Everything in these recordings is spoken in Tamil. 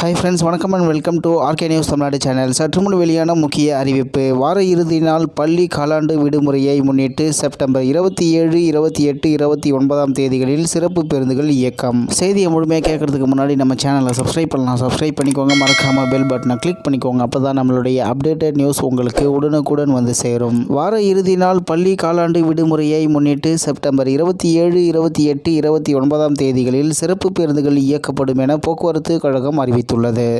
ஹாய் ஃப்ரெண்ட்ஸ், வணக்கம் and welcome to RK news Tamil Nadu channel. சற்று முன் வெளியான முக்கிய அறிவிப்பு. வார இறுதி நாள் பள்ளி காலாண்டு விடுமுறையை முன்னிட்டு செப்டம்பர் 27, 28, 29 தேதிகளில் சிறப்பு பேருந்துகள் இயக்கம். செய்தியை முழுமையாக கேட்கறதுக்கு முன்னாடி நம்ம சேனலை சப்ஸ்கிரைப் பண்ணலாம். சப்ஸ்கிரைப் பண்ணிக்கோங்க. மறக்காமல் பெல் பட்டனை கிளிக் பண்ணிக்கோங்க. அப்போ தான் நம்மளுடைய அப்டேட்டட் நியூஸ் உங்களுக்கு உடனுக்குடன் வந்து சேரும். வார இறுதி நாள் பள்ளி காலாண்டு விடுமுறையை முன்னிட்டு செப்டம்பர் 27, 28, 29 தேதிகளில் சிறப்பு பேருந்துகள் இயக்கப்படும் என போக்குவரத்து கழகம் அறிவித்துள்ளது.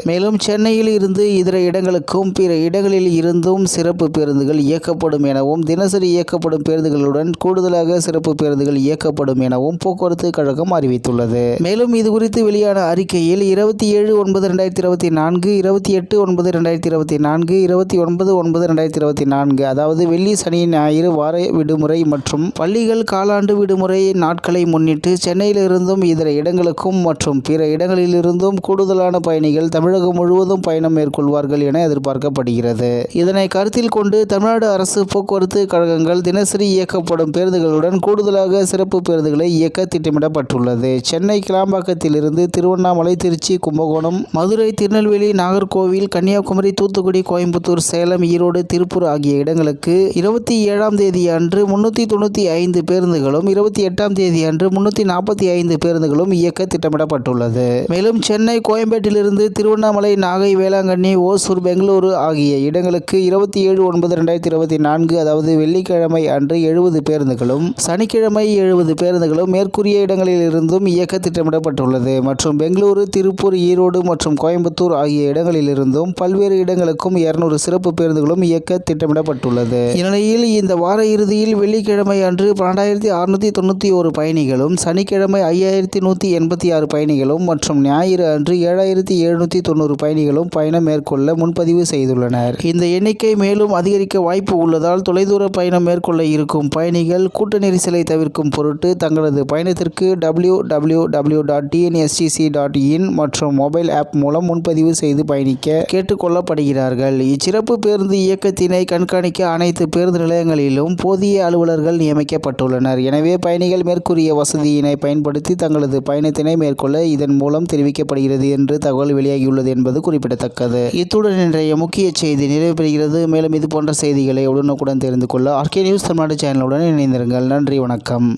மேலும் சென்னையில் இருந்து இதர இடங்களுக்கும் பிற இடங்களில் இருந்தும் சிறப்பு பேருந்துகள் இயக்கப்படும் எனவும், தினசரி இயக்கப்படும் பேருந்துகளுடன் கூடுதலாக சிறப்பு பேருந்துகள் இயக்கப்படும் எனவும் போக்குவரத்து கழகம் அறிவித்துள்ளது. மேலும் இதுகுறித்து வெளியான அறிக்கையில் 27/9/2024, 28/9/2024, 29/9/2024 அதாவது வெள்ளி, சனி, ஞாயிறு வார விடுமுறை மற்றும் பள்ளிகள் காலாண்டு விடுமுறை நாட்களை முன்னிட்டு சென்னையிலிருந்தும் இதர இடங்களுக்கும் மற்றும் பிற இடங்களிலிருந்தும் கூடுதலான பயணிகள் தமிழகம் முழுவதும் பயணம் மேற்கொள்வார்கள் என எதிர்பார்க்கப்படுகிறது. இதனை கருத்தில் கொண்டு தமிழ்நாடு அரசு போக்குவரத்து கழகங்கள் தினசரி இயக்கப்படும் பேருந்துகளுடன் கூடுதலாக சிறப்பு பேருந்துகளை இயக்க திட்டமிடப்பட்டுள்ளது. சென்னை கிளாம்பாக்கத்திலிருந்து திருவண்ணாமலை, திருச்சி, கும்பகோணம், மதுரை, திருநெல்வேலி, நாகர்கோவில், கன்னியாகுமரி, தூத்துக்குடி, கோயம்புத்தூர், சேலம், ஈரோடு, திருப்பூர் ஆகிய இடங்களுக்கு 27ஆம் தேதி அன்று 395 பேருந்துகளும், 28ஆம் தேதி அன்று 345 பேருந்துகளும் இயக்க திட்டமிடப்பட்டுள்ளது. மேலும் சென்னை, கோயம்பேட்டிலிருந்து திருவண்ணாமலை, நாகை, வேளாங்கண்ணி, ஓசூர், பெங்களூரு ஆகிய இடங்களுக்கு 27/9/2024 அதாவது வெள்ளிக்கிழமை அன்று 70 பேருந்துகளும், சனிக்கிழமை 70 பேருந்துகளும் மேற்கூறிய இடங்களிலிருந்தும் இயக்க திட்டமிடப்பட்டுள்ளது. மற்றும் பெங்களூரு, திருப்பூர், ஈரோடு மற்றும் கோயம்புத்தூர் ஆகிய இடங்களிலிருந்தும் பல்வேறு இடங்களுக்கும் 200 சிறப்பு பேருந்துகளும் இயக்க திட்டமிடப்பட்டுள்ளது. இந்நிலையில் இந்த வார இறுதியில் வெள்ளிக்கிழமை அன்று 12,691 பயணிகளும், சனிக்கிழமை 5,186 பயணிகளும் மற்றும் ஞாயிறு அன்று 7,790 பயணிகளும் பயணம் மேற்கொள்ள முன்பதிவு செய்துள்ளனர். இந்த எண்ணிக்கை மேலும் அதிகரிக்க வாய்ப்பு உள்ளதால் தொலைதூர பயணம் மேற்கொள்ள இருக்கும் பயணிகள் கூட்ட நெரிசலை தவிர்க்கும் பொருட்டு தங்களது பயணத்திற்கு www.tnstc.in மற்றும் மொபைல் ஆப் மூலம் முன்பதிவு செய்து பயணிக்க கேட்டுக்கொள்ளப்படுகிறார்கள். இச்சிறப்பு பேருந்து இயக்கத்தினை கண்காணிக்க அனைத்து பேருந்து நிலையங்களிலும் போதிய அலுவலர்கள் நியமிக்கப்பட்டுள்ளனர். எனவே பயணிகள் மேற்கூறிய வசதியினை பயன்படுத்தி தங்களது பயணத்தினை மேற்கொள்ள இதன் மூலம் தெரிவிக்கப்படுகிறது என்று தகவல் வெளியாகியுள்ளது என்பது குறிப்பிடத்தக்கது. இத்துடன் இன்றைய முக்கிய செய்தி நிறைவு பெறுகிறது. மேலும் இது போன்ற செய்திகளை உடனுக்குடன் தெரிந்து கொள்ள ஆர்கே நியூஸ் தமிழ்நாடு சேனலுடன் இணைந்திருங்கள். நன்றி, வணக்கம்.